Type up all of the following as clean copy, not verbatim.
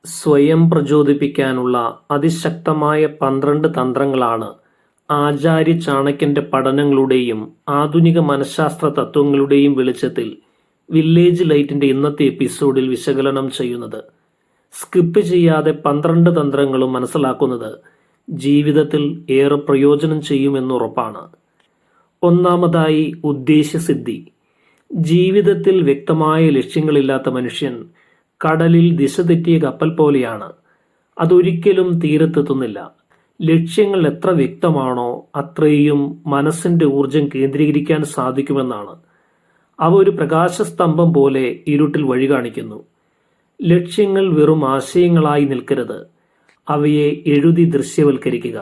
സ്വയം പ്രചോദിപ്പിക്കാനുള്ള അതിശക്തമായ 12 തന്ത്രങ്ങളാണ് ആചാര്യ ചാണക്യന്റെ പഠനങ്ങളുടെയും ആധുനിക മനഃശാസ്ത്ര തത്വങ്ങളുടെയും വെളിച്ചത്തിൽ വില്ലേജ് ലൈറ്റിന്റെ ഇന്നത്തെ എപ്പിസോഡിൽ വിശകലനം ചെയ്യുന്നത്. സ്കിപ്പ് ചെയ്യാതെ 12 തന്ത്രങ്ങളും മനസ്സിലാക്കുന്നത് ജീവിതത്തിൽ ഏറെ പ്രയോജനം ചെയ്യുമെന്നുറപ്പാണ്. ഒന്നാമതായി, ഉദ്ദേശ്യസിദ്ധി. ജീവിതത്തിൽ വ്യക്തമായ ലക്ഷ്യങ്ങളില്ലാത്ത മനുഷ്യൻ കടലിൽ ദിശ തെറ്റിയ കപ്പൽ പോലെയാണ്. അതൊരിക്കലും തീരത്തെത്തുന്നില്ല. ലക്ഷ്യങ്ങൾ എത്ര വ്യക്തമാണോ അത്രയും മനസ്സിന്റെ ഊർജം കേന്ദ്രീകരിക്കാൻ സാധിക്കുമെന്നാണ്. അവ ഒരു പ്രകാശസ്തംഭം പോലെ ഇരുട്ടിൽ വഴി കാണിക്കുന്നു. ലക്ഷ്യങ്ങൾ വെറും ആശയങ്ങളായി നിൽക്കരുത്, അവയെ എഴുതി ദൃശ്യവൽക്കരിക്കുക.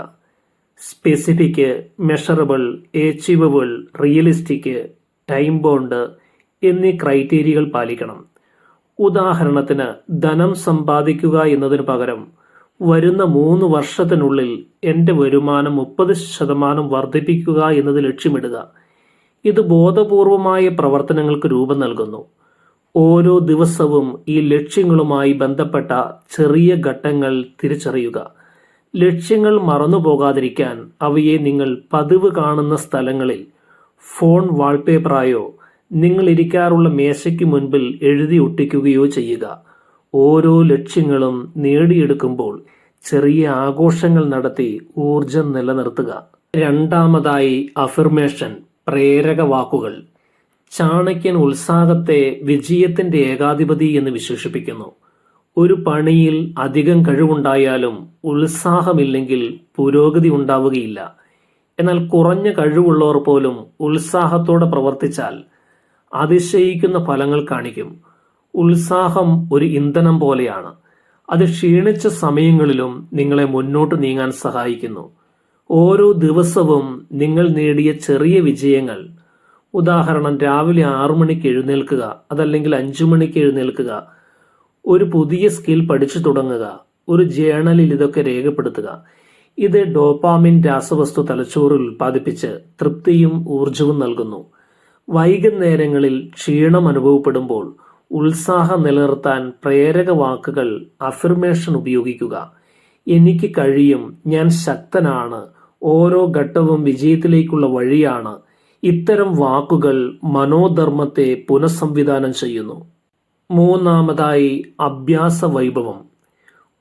Specific, measurable, achievable, realistic, time bound എന്നീ ക്രൈറ്റീരിയകൾ പാലിക്കണം. ഉദാഹരണത്തിന്, ധനം സമ്പാദിക്കുക എന്നതിന് പകരം വരുന്ന 3 വർഷത്തിനുള്ളിൽ എൻ്റെ വരുമാനം 30% വർദ്ധിപ്പിക്കുക എന്നത് ലക്ഷ്യമിടുക. ഇത് ബോധപൂർവമായ പ്രവർത്തനങ്ങൾക്ക് രൂപം നൽകുന്നു. ഓരോ ദിവസവും ഈ ലക്ഷ്യങ്ങളുമായി ബന്ധപ്പെട്ട ചെറിയ ഘട്ടങ്ങൾ തിരിച്ചറിയുക. ലക്ഷ്യങ്ങൾ മറന്നുപോകാതിരിക്കാൻ അവയെ നിങ്ങൾ പതിവ് കാണുന്ന സ്ഥലങ്ങളിൽ ഫോൺ വാൾപേപ്പറായോ നിങ്ങൾ ഇരിക്കാറുള്ള മേശയ്ക്ക് മുൻപിൽ എഴുതി ഒട്ടിക്കുകയോ ചെയ്യുക. ഓരോ ലക്ഷ്യങ്ങളും നേടിയെടുക്കുമ്പോൾ ചെറിയ ആഘോഷങ്ങൾ നടത്തി ഊർജം നിലനിർത്തുക. രണ്ടാമതായി, അഫിർമേഷൻ, പ്രേരക വാക്കുകൾ. ചാണക്യൻ ഉത്സാഹത്തെ വിജയത്തിന്റെ ഏകാധിപതി എന്ന് വിശേഷിപ്പിക്കുന്നു. ഒരു പണിയിൽ അധികം കഴിവുണ്ടായാലും ഉത്സാഹമില്ലെങ്കിൽ പുരോഗതി ഉണ്ടാവുകയില്ല. എന്നാൽ കുറഞ്ഞ കഴിവുള്ളവർ പോലും ഉത്സാഹത്തോടെ പ്രവർത്തിച്ചാൽ അതിശയിക്കുന്ന ഫലങ്ങൾ കാണിക്കും. ഉത്സാഹം ഒരു ഇന്ധനം പോലെയാണ്. അത് ക്ഷീണിച്ച സമയങ്ങളിലും നിങ്ങളെ മുന്നോട്ട് നീങ്ങാൻ സഹായിക്കുന്നു. ഓരോ ദിവസവും നിങ്ങൾ നേടിയ ചെറിയ വിജയങ്ങൾ, ഉദാഹരണം രാവിലെ 6 മണിക്ക് എഴുന്നേൽക്കുക, അതല്ലെങ്കിൽ 5 മണിക്ക് എഴുന്നേൽക്കുക, ഒരു പുതിയ സ്കിൽ പഠിച്ചു തുടങ്ങുക, ഒരു ജേണലിൽ ഇതൊക്കെ രേഖപ്പെടുത്തുക. ഇത് ഡോപാമിൻ രാസവസ്തു തലച്ചോറിൽ ഉൽപ്പാദിപ്പിച്ച് തൃപ്തിയും ഊർജവും നൽകുന്നു. വൈകുന്നേരങ്ങളിൽ ക്ഷീണം അനുഭവപ്പെടുമ്പോൾ ഉത്സാഹം നിലനിർത്താൻ പ്രേരക വാക്കുകൾ, അഫിർമേഷൻ ഉപയോഗിക്കുക. എനിക്ക് കഴിയും, ഞാൻ ശക്തനാണ്, ഓരോ ഘട്ടവും വിജയത്തിലേക്കുള്ള വഴിയാണ്. ഇത്തരം വാക്കുകൾ മനോധർമ്മത്തെ പുനഃസംവിധാനം ചെയ്യുന്നു. മൂന്നാമതായി, അഭ്യാസ വൈഭവം.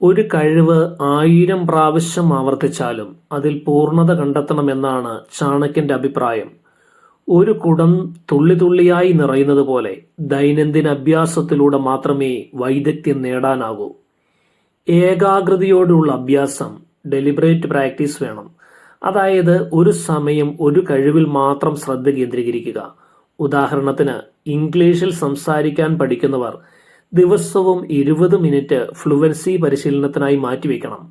ഒരു കഴിവ് 1000 പ്രാവശ്യം ആവർത്തിച്ചാലും അതിൽ പൂർണ്ണത കണ്ടെത്തണമെന്നാണ് ചാണക്യന്റെ അഭിപ്രായം. ഒരു കുടം തുള്ളി തുള്ളിയായി നിറയുന്നത് പോലെ ദൈനംദിന അഭ്യാസത്തിലൂടെ മാത്രമേ വൈദഗ്ധ്യം നേടാനാകൂ. ഏകാഗ്രതയോടുള്ള അഭ്യാസം, ഡെലിബറേറ്റ് പ്രാക്ടീസ് വേണം. അതായത് ഒരു സമയം ഒരു കഴിവിൽ മാത്രം ശ്രദ്ധ കേന്ദ്രീകരിക്കുക. ഉദാഹരണത്തിന്, ഇംഗ്ലീഷിൽ സംസാരിക്കാൻ പഠിക്കുന്നവർ ദിവസവും 20 മിനിറ്റ് ഫ്ലുവൻസി പരിശീലനത്തിനായി മാറ്റിവെക്കണം.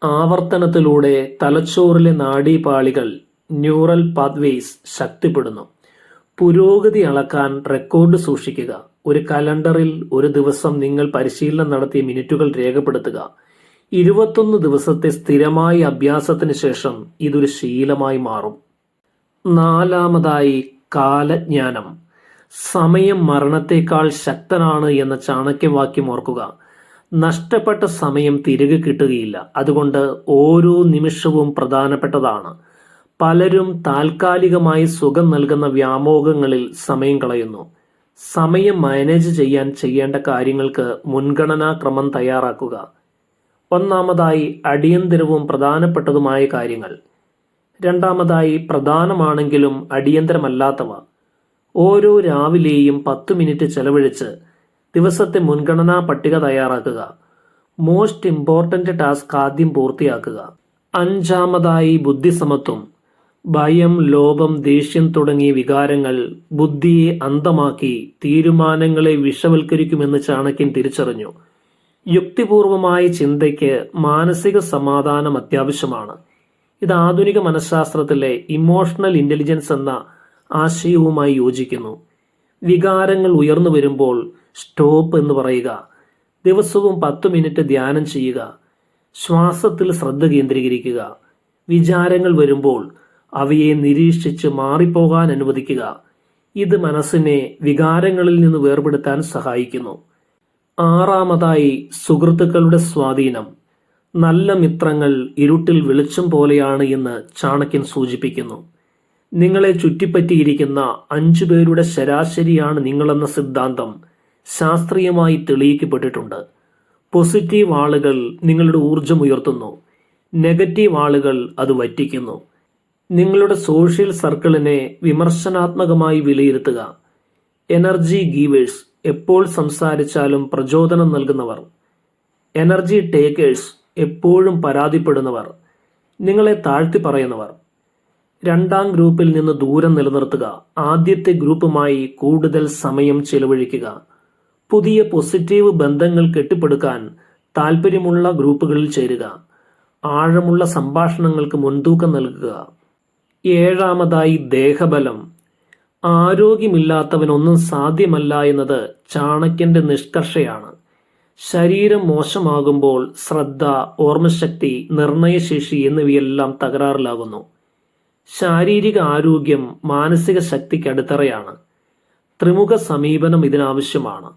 ആവർത്തനത്തിലൂടെ തലച്ചോറിലെ നാഡീപാളികൾ, ന്യൂറൽ പാത്വേസ് ശക്തിപ്പെടുന്നു. പുരോഗതി അളക്കാൻ റെക്കോർഡ് സൂക്ഷിക്കുക. ഒരു കലണ്ടറിൽ ഒരു ദിവസം നിങ്ങൾ പരിശീലനം നടത്തിയ മിനിറ്റുകൾ രേഖപ്പെടുത്തുക. 21 ദിവസത്തെ സ്ഥിരമായ അഭ്യാസത്തിന് ശേഷം ഇതൊരു ശീലമായി മാറും. നാലാമതായി, കാലജ്ഞാനം. സമയം മരണത്തേക്കാൾ ശക്തനാണ് എന്ന ചാണക്യവാക്യം ഓർക്കുക. നഷ്ടപ്പെട്ട സമയം തിരികെ കിട്ടുകയില്ല. അതുകൊണ്ട് ഓരോ നിമിഷവും പ്രധാനപ്പെട്ടതാണ്. പലരും താൽക്കാലികമായി സുഖം നൽകുന്ന വ്യാമോഹങ്ങളിൽ സമയം കളയുന്നു. സമയം മാനേജ് ചെയ്യാൻ ചെയ്യേണ്ട കാര്യങ്ങൾക്ക് മുൻഗണനാക്രമം തയ്യാറാക്കുക. ഒന്നാമതായി, അടിയന്തരവും പ്രധാനപ്പെട്ടതുമായ കാര്യങ്ങൾ. രണ്ടാമതായി, പ്രധാനമാണെങ്കിലും അടിയന്തരമല്ലാത്തവ. ഓരോ രാവിലെയും 10 മിനിറ്റ് ചെലവഴിച്ച് ദിവസത്തെ മുൻഗണനാ പട്ടിക തയ്യാറാക്കുക. മോസ്റ്റ് ഇമ്പോർട്ടന്റ് ടാസ്ക് ആദ്യം പൂർത്തിയാക്കുക. അഞ്ചാമതായി, ബുദ്ധിസമത്വം. ഭയം, ലോഭം, ദേഷ്യം തുടങ്ങിയ വികാരങ്ങൾ ബുദ്ധിയെ അന്ധമാക്കി തീരുമാനങ്ങളെ വിഷവൽക്കരിക്കുമെന്ന് ചാണക്യൻ തിരിച്ചറിഞ്ഞു. യുക്തിപൂർവമായ ചിന്തയ്ക്ക് മാനസിക സമാധാനം അത്യാവശ്യമാണ്. ഇത് ആധുനിക മനഃശാസ്ത്രത്തിലെ ഇമോഷണൽ ഇന്റലിജൻസ് എന്ന ആശയവുമായി യോജിക്കുന്നു. വികാരങ്ങൾ ഉയർന്നു വരുമ്പോൾ സ്റ്റോപ്പ് എന്ന് പറയുക. ദിവസവും 10 മിനിറ്റ് ധ്യാനം ചെയ്യുക. ശ്വാസത്തിൽ ശ്രദ്ധ കേന്ദ്രീകരിക്കുക. വിചാരങ്ങൾ വരുമ്പോൾ അവയെ നിരീക്ഷിച്ച് മാറിപ്പോകാൻ അനുവദിക്കുക. ഇത് മനസ്സിനെ വികാരങ്ങളിൽ നിന്ന് വേർപെടുത്താൻ സഹായിക്കുന്നു. ആറാമതായി സുഹൃത്തുക്കളുടെ സ്വാധീനം. നല്ല മിത്രങ്ങൾ ഇരുട്ടിൽ വെളിച്ചം പോലെയാണ് എന്ന് ചാണക്യൻ സൂചിപ്പിക്കുന്നു. നിങ്ങളെ ചുറ്റിപ്പറ്റിയിരിക്കുന്ന 5 പേരുടെ ശരാശരിയാണ് നിങ്ങളെന്ന സിദ്ധാന്തം ശാസ്ത്രീയമായി തെളിയിക്കപ്പെട്ടിട്ടുണ്ട്. പോസിറ്റീവ് ആളുകൾ നിങ്ങളുടെ ഊർജം ഉയർത്തുന്നു, നെഗറ്റീവ് ആളുകൾ അത് വറ്റിക്കുന്നു. നിങ്ങളുടെ സോഷ്യൽ സർക്കിളിനെ വിമർശനാത്മകമായി വിലയിരുത്തുക. എനർജി ഗീവേഴ്സ് എപ്പോൾ സംസാരിച്ചാലും പ്രചോദനം നൽകുന്നവർ. എനർജി ടേക്കേഴ്സ് എപ്പോഴും പരാതിപ്പെടുന്നവർ, നിങ്ങളെ താഴ്ത്തി പറയുന്നവർ. രണ്ടാം ഗ്രൂപ്പിൽ നിന്ന് ദൂരം നിലനിർത്തുക. ആദ്യത്തെ ഗ്രൂപ്പുമായി കൂടുതൽ സമയം ചെലവഴിക്കുക. പുതിയ പോസിറ്റീവ് ബന്ധങ്ങൾ കെട്ടിപ്പടുക്കാൻ താല്പര്യമുള്ള ഗ്രൂപ്പുകളിൽ ചേരുക. ആഴമുള്ള സംഭാഷണങ്ങൾക്ക് മുൻതൂക്കം നൽകുക. ഏഴാമതായി ദേഹബലം. ആരോഗ്യമില്ലാത്തവനൊന്നും സാധ്യമല്ല എന്നത് ചാണക്യന്റെ നിഷ്കർഷയാണ്. ശരീരം മോശമാകുമ്പോൾ ശ്രദ്ധ, ഓർമ്മശക്തി, നിർണയശേഷി എന്നിവയെല്ലാം തകരാറിലാകുന്നു. ശാരീരിക ആരോഗ്യം മാനസിക ശക്തിക്ക് അടിത്തറയാണ്. ത്രിമുഖ സമീപനം ഇതിനാവശ്യമാണ്.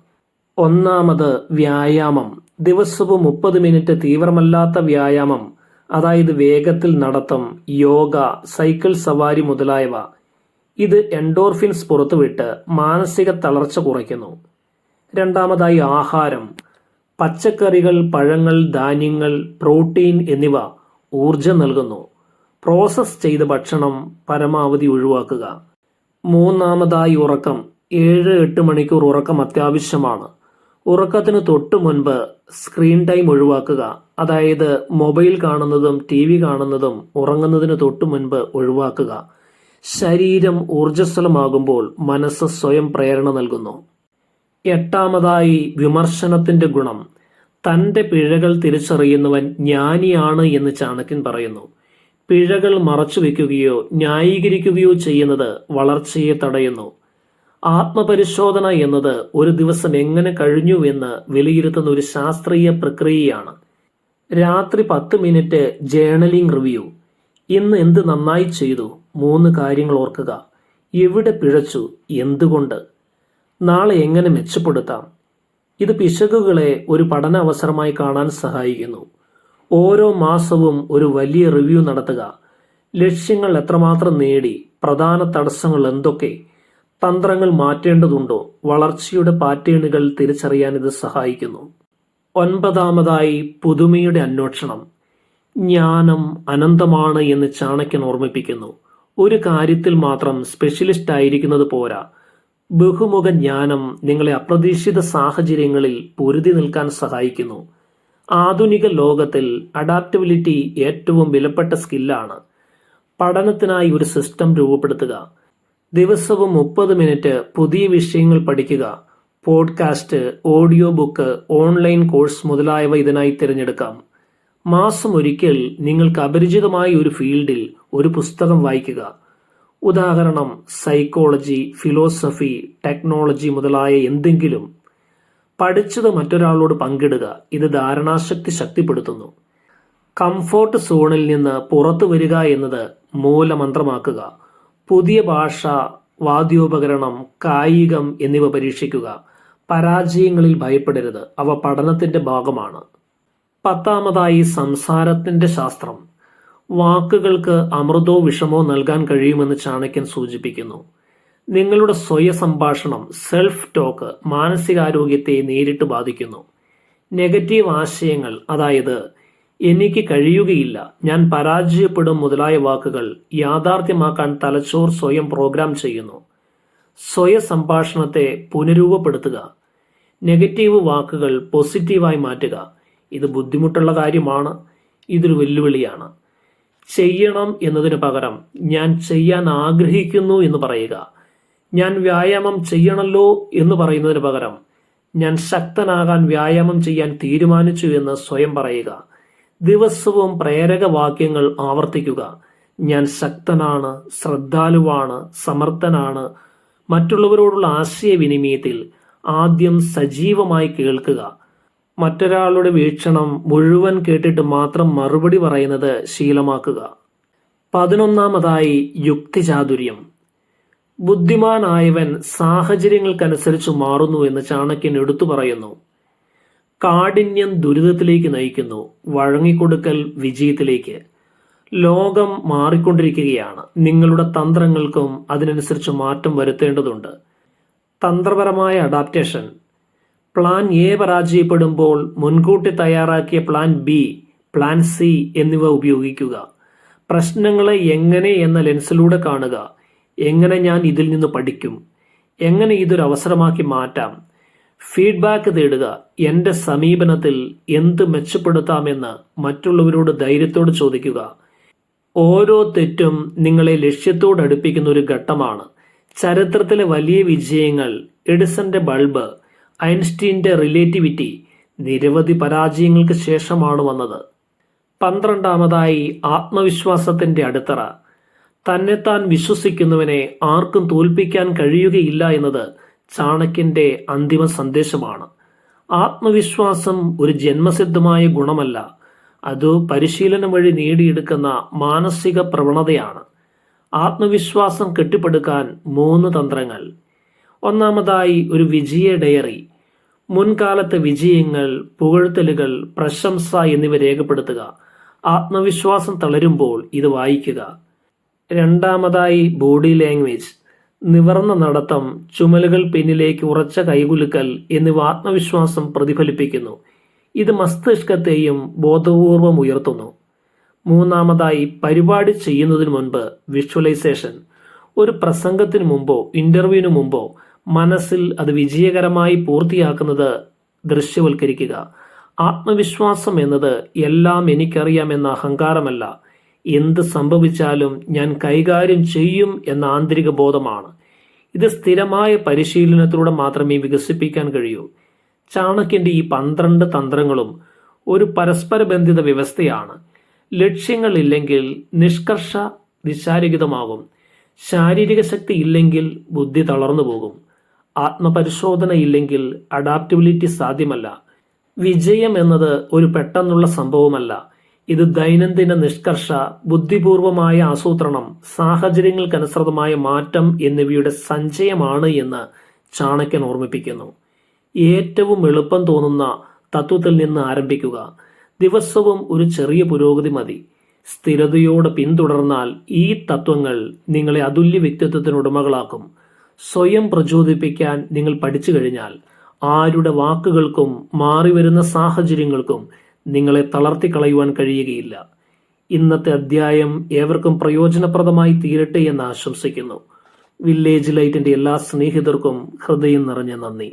ഒന്നാമത് വ്യായാമം. ദിവസവും 30 മിനിറ്റ് തീവ്രമല്ലാത്ത വ്യായാമം, അതായത് വേഗത്തിൽ നടത്തം, യോഗ, സൈക്കിൾ സവാരി മുതലായവ. ഇത് എൻഡോർഫിൻസ് പുറത്തുവിട്ട് മാനസിക തളർച്ച കുറയ്ക്കുന്നു. രണ്ടാമതായി ആഹാരം. പച്ചക്കറികൾ, പഴങ്ങൾ, ധാന്യങ്ങൾ, പ്രോട്ടീൻ എന്നിവ ഊർജം നൽകുന്നു. പ്രോസസ് ചെയ്ത ഭക്ഷണം പരമാവധി ഒഴിവാക്കുക. മൂന്നാമതായി ഉറക്കം. 7-8 മണിക്കൂർ ഉറക്കം അത്യാവശ്യമാണ്. ഉറക്കത്തിന് തൊട്ടു മുൻപ് സ്ക്രീൻ ടൈം ഒഴിവാക്കുക. അതായത് മൊബൈൽ കാണുന്നതും TV കാണുന്നതും ഉറങ്ങുന്നതിന് തൊട്ടു മുൻപ് ഒഴിവാക്കുക. ശരീരം ഊർജ്ജസ്വലമാകുമ്പോൾ മനസ്സ് സ്വയം പ്രേരണ നൽകുന്നു. എട്ടാമതായി വിമർശനത്തിന്റെ ഗുണം. തന്റെ പിഴകൾ തിരിച്ചറിയുന്നവൻ ജ്ഞാനിയാണ് എന്ന് ചാണക്യൻ പറയുന്നു. പിഴകൾ മറച്ചുവെക്കുകയോ ന്യായീകരിക്കുകയോ ചെയ്യുന്നത് വളർച്ചയെ തടയുന്നു. ആത്മപരിശോധന എന്നത് ഒരു ദിവസം എങ്ങനെ കഴിഞ്ഞുവെന്ന് വിലയിരുത്തുന്ന ഒരു ശാസ്ത്രീയ പ്രക്രിയയാണ്. രാത്രി 10 മിനിറ്റ് ജേണലിംഗ് റിവ്യൂ. ഇന്ന് എന്ത് നന്നായി ചെയ്തു? 3 കാര്യങ്ങൾ ഓർക്കുക. എവിടെ പിഴച്ചു? എന്തുകൊണ്ട്? നാളെ എങ്ങനെ മെച്ചപ്പെടുത്താം? ഇത് പിശകുകളെ ഒരു പഠന അവസരമായി കാണാൻ സഹായിക്കുന്നു. ഓരോ മാസവും ഒരു വലിയ റിവ്യൂ നടത്തുക. ലക്ഷ്യങ്ങൾ എത്രമാത്രം നേടി? പ്രധാന തടസ്സങ്ങൾ എന്തൊക്കെ? തന്ത്രങ്ങൾ മാറ്റേണ്ടതുണ്ടോ? വളർച്ചയുടെ പാറ്റേണുകൾ തിരിച്ചറിയാൻ ഇത് സഹായിക്കുന്നു. ഒൻപതാമതായി പുതുമയുടെ അന്വേഷണം. ജ്ഞാനം അനന്തമാണ് എന്ന് ചാണക്യൻ ഓർമ്മിപ്പിക്കുന്നു. ഒരു കാര്യത്തിൽ മാത്രം സ്പെഷ്യലിസ്റ്റ് ആയിരിക്കുന്നത് പോരാ. ബഹുമുഖ ജ്ഞാനം നിങ്ങളെ അപ്രതീക്ഷിത സാഹചര്യങ്ങളിൽ പൊരുതി നിൽക്കാൻ സഹായിക്കുന്നു. ആധുനിക ലോകത്തിൽ അഡാപ്റ്റബിലിറ്റി ഏറ്റവും വിലപ്പെട്ട സ്കില്ലാണ്. പഠനത്തിനായി ഒരു സിസ്റ്റം രൂപപ്പെടുത്തുക. ദിവസവും 30 മിനിറ്റ് പുതിയ വിഷയങ്ങൾ പഠിക്കുക. Podcast, audio book, online course മുതലായവ ഇതിനായി തിരഞ്ഞെടുക്കാം. മാസം ഒരിക്കൽ നിങ്ങൾക്ക് അപരിചിതമായ ഒരു ഫീൽഡിൽ ഒരു പുസ്തകം വായിക്കുക. ഉദാഹരണം സൈക്കോളജി, ഫിലോസഫി, ടെക്നോളജി മുതലായ എന്തെങ്കിലും. പഠിച്ചത് മറ്റൊരാളോട് പങ്കിടുക. ഇത് ധാരണാശക്തി ശക്തിപ്പെടുത്തുന്നു. കംഫോർട്ട് സോണിൽ നിന്ന് പുറത്തു വരിക എന്നത് മൂലമന്ത്രമാക്കുക. പുതിയ ഭാഷ, വാദ്യോപകരണം, കായികം എന്നിവ പരീക്ഷിക്കുക. പരാജയങ്ങളിൽ ഭയപ്പെടരുത്, അവ പഠനത്തിന്റെ ഭാഗമാണ്. പത്താമതായി സംസാരത്തിന്റെ ശാസ്ത്രം. വാക്കുകൾക്ക് അമൃതോ വിഷമോ നൽകാൻ കഴിയുമെന്ന് ചാണക്യൻ സൂചിപ്പിക്കുന്നു. നിങ്ങളുടെ സ്വയ സംഭാഷണം, സെൽഫ് ടോക്ക്, മാനസികാരോഗ്യത്തെ നേരിട്ട് ബാധിക്കുന്നു. നെഗറ്റീവ് ആശയങ്ങൾ, അതായത് എനിക്ക് കഴിയുകയില്ല, ഞാൻ പരാജയപ്പെടും മുതലായ വാക്കുകൾ യാഥാർത്ഥ്യമാക്കാൻ തലച്ചോർ സ്വയം പ്രോഗ്രാം ചെയ്യുന്നു. സ്വയ സംഭാഷണത്തെ പുനരൂപപ്പെടുത്തുക. നെഗറ്റീവ് വാക്കുകൾ പോസിറ്റീവായി മാറ്റുക. ഇത് ബുദ്ധിമുട്ടുള്ള കാര്യമാണ്. ഇതൊരു വെല്ലുവിളിയാണ്. ചെയ്യണം എന്നതിന് പകരം ഞാൻ ചെയ്യാൻ ആഗ്രഹിക്കുന്നു എന്ന് പറയുക. ഞാൻ വ്യായാമം ചെയ്യണമല്ലോ എന്ന് പറയുന്നതിന് പകരം ഞാൻ ശക്തനാകാൻ വ്യായാമം ചെയ്യാൻ തീരുമാനിച്ചു എന്ന് സ്വയം പറയുക. ദിവസവും പ്രേരക വാക്യങ്ങൾ ആവർത്തിക്കുക. ഞാൻ ശക്തനാണ്, ശ്രദ്ധാലുവാണ്, സമർത്ഥനാണ്. മറ്റുള്ളവരോടുള്ള ആശയവിനിമയത്തിൽ ആദ്യം സജീവമായി കേൾക്കുക. മറ്റൊരാളുടെ വീക്ഷണം മുഴുവൻ കേട്ടിട്ട് മാത്രം മറുപടി പറയുന്നത് ശീലമാക്കുക. 11ാമതായി യുക്തിചാതുര്യം. ബുദ്ധിമാനായവൻ സാഹചര്യങ്ങൾക്കനുസരിച്ച് മാറുന്നു എന്ന് ചാണക്യൻ എടുത്തു പറയുന്നു. കാഠിന്യം ദുരിതത്തിലേക്ക് നയിക്കുന്നു, വഴങ്ങിക്കൊടുക്കൽ വിജയത്തിലേക്ക്. ലോകം മാറിക്കൊണ്ടിരിക്കുകയാണ്. നിങ്ങളുടെ തന്ത്രങ്ങൾക്കും അതിനനുസരിച്ച് മാറ്റം വരുത്തേണ്ടതുണ്ട്. തന്ത്രപരമായ അഡാപ്റ്റേഷൻ. പ്ലാൻ എ പരാജയപ്പെടുമ്പോൾ മുൻകൂട്ടി തയ്യാറാക്കിയ പ്ലാൻ ബി, പ്ലാൻ സി എന്നിവ ഉപയോഗിക്കുക. പ്രശ്നങ്ങളെ എങ്ങനെ എന്ന ലെൻസിലൂടെ കാണുക. എങ്ങനെ ഞാൻ ഇതിൽ നിന്ന് പഠിക്കും? എങ്ങനെ ഇതൊരു അവസരമാക്കി മാറ്റാം? ഫീഡ്ബാക്ക് തേടുക. എൻ്റെ സമീപനത്തിൽ എന്ത് മെച്ചപ്പെടുത്താമെന്ന് മറ്റുള്ളവരോട് ധൈര്യത്തോട് ചോദിക്കുക. ഓരോ തെറ്റും നിങ്ങളെ ലക്ഷ്യത്തോട് അടുപ്പിക്കുന്ന ഒരു ഘട്ടമാണ്. ചരിത്രത്തിലെ വലിയ വിജയങ്ങൾ, എഡിസന്റെ ബൾബ്, ഐൻസ്റ്റീന്റെ റിലേറ്റിവിറ്റി, നിരവധി പരാജയങ്ങൾക്ക് ശേഷമാണ് വന്നത്. 12-ാമതായി ആത്മവിശ്വാസത്തിന്റെ അടിത്തറ. തന്നെത്താൻ വിശ്വസിക്കുന്നവനെ ആർക്കും തോൽപ്പിക്കാൻ കഴിയുകയില്ല എന്നത് ചാണക്യന്റെ അന്തിമ സന്ദേശമാണ്. ആത്മവിശ്വാസം ഒരു ജന്മസിദ്ധമായ ഗുണമല്ല, അത് പരിശീലനം വഴി നേടിയെടുക്കുന്ന മാനസിക പ്രവണതയാണ്. ആത്മവിശ്വാസം കെട്ടിപ്പടുക്കാൻ 3 തന്ത്രങ്ങൾ. ഒന്നാമതായി ഒരു വിജയ ഡയറി. മുൻകാലത്തെ വിജയങ്ങൾ, പുകഴ്ത്തലുകൾ, പ്രശംസ എന്നിവ രേഖപ്പെടുത്തുക. ആത്മവിശ്വാസം തളരുമ്പോൾ ഇത് വായിക്കുക. രണ്ടാമതായി ബോഡി ലാംഗ്വേജ്. നിവർന്ന നടത്തം, ചുമലുകൾ പിന്നിലേക്ക് ഉറച്ച കൈകുലുക്കൽ എന്നിവ ആത്മവിശ്വാസം പ്രതിഫലിപ്പിക്കുന്നു. ഇത് മസ്തിഷ്കത്തെയും ബോധപൂർവം ഉയർത്തുന്നു. മൂന്നാമതായി പരിപാടി ചെയ്യുന്നതിന് മുൻപ് വിഷ്വലൈസേഷൻ. ഒരു പ്രസംഗത്തിന് മുമ്പോ ഇന്റർവ്യൂവിന് മുമ്പോ മനസ്സിൽ അത് വിജയകരമായി പൂർത്തിയാക്കുന്നത് ദൃശ്യവൽക്കരിക്കുക. ആത്മവിശ്വാസം എന്നത് എല്ലാം എനിക്കറിയാമെന്ന അഹങ്കാരമല്ല, എന്ത് സംഭവിച്ചാലും ഞാൻ കൈകാര്യം ചെയ്യും എന്ന ആന്തരിക ബോധമാണ്. ഇത് സ്ഥിരമായ പരിശീലനത്തിലൂടെ മാത്രമേ വികസിപ്പിക്കാൻ കഴിയൂ. ചാണക്യന്റെ ഈ 12 തന്ത്രങ്ങളും ഒരു പരസ്പര ബന്ധിത വ്യവസ്ഥയാണ്. ലക്ഷ്യങ്ങളില്ലെങ്കിൽ നിഷ്കർഷ ദിശാരഹിതമാകും. ശാരീരിക ശക്തി ഇല്ലെങ്കിൽ ബുദ്ധി തളർന്നു പോകും. ആത്മപരിശോധന ഇല്ലെങ്കിൽ അഡാപ്റ്റബിലിറ്റി സാധ്യമല്ല. വിജയം എന്നത് ഒരു പെട്ടെന്നുള്ള സംഭവമല്ല. ഇത് ദൈനംദിന നിഷ്കർഷ, ബുദ്ധിപൂർവമായ ആസൂത്രണം, സാഹചര്യങ്ങൾക്കനുസൃതമായ മാറ്റം എന്നിവയുടെ സഞ്ചയമാണ് എന്ന് ചാണക്യൻ ഓർമ്മിപ്പിക്കുന്നു. ഏറ്റവും എളുപ്പം തോന്നുന്ന തത്വത്തിൽ നിന്ന് ആരംഭിക്കുക. ദിവസവും ഒരു ചെറിയ പുരോഗതി മതി. സ്ഥിരതയോടെ പിന്തുടർന്നാൽ ഈ തത്വങ്ങൾ നിങ്ങളെ അതുല്യ വ്യക്തിത്വത്തിന് ഉടമകളാക്കും. സ്വയം പ്രചോദിപ്പിക്കാൻ നിങ്ങൾ പഠിച്ചു കഴിഞ്ഞാൽ ആരുടെ വാക്കുകൾക്കും മാറിവരുന്ന സാഹചര്യങ്ങൾക്കും നിങ്ങളെ തളർത്തിക്കളയുവാൻ കഴിയുകയില്ല. ഇന്നത്തെ അധ്യായം ഏവർക്കും പ്രയോജനപ്രദമായി തീരട്ടെ എന്ന് ആശംസിക്കുന്നു. വില്ലേജ് ലൈറ്റിന്റെ എല്ലാ സ്നേഹിതർക്കും ഹൃദയം നിറഞ്ഞ നന്ദി.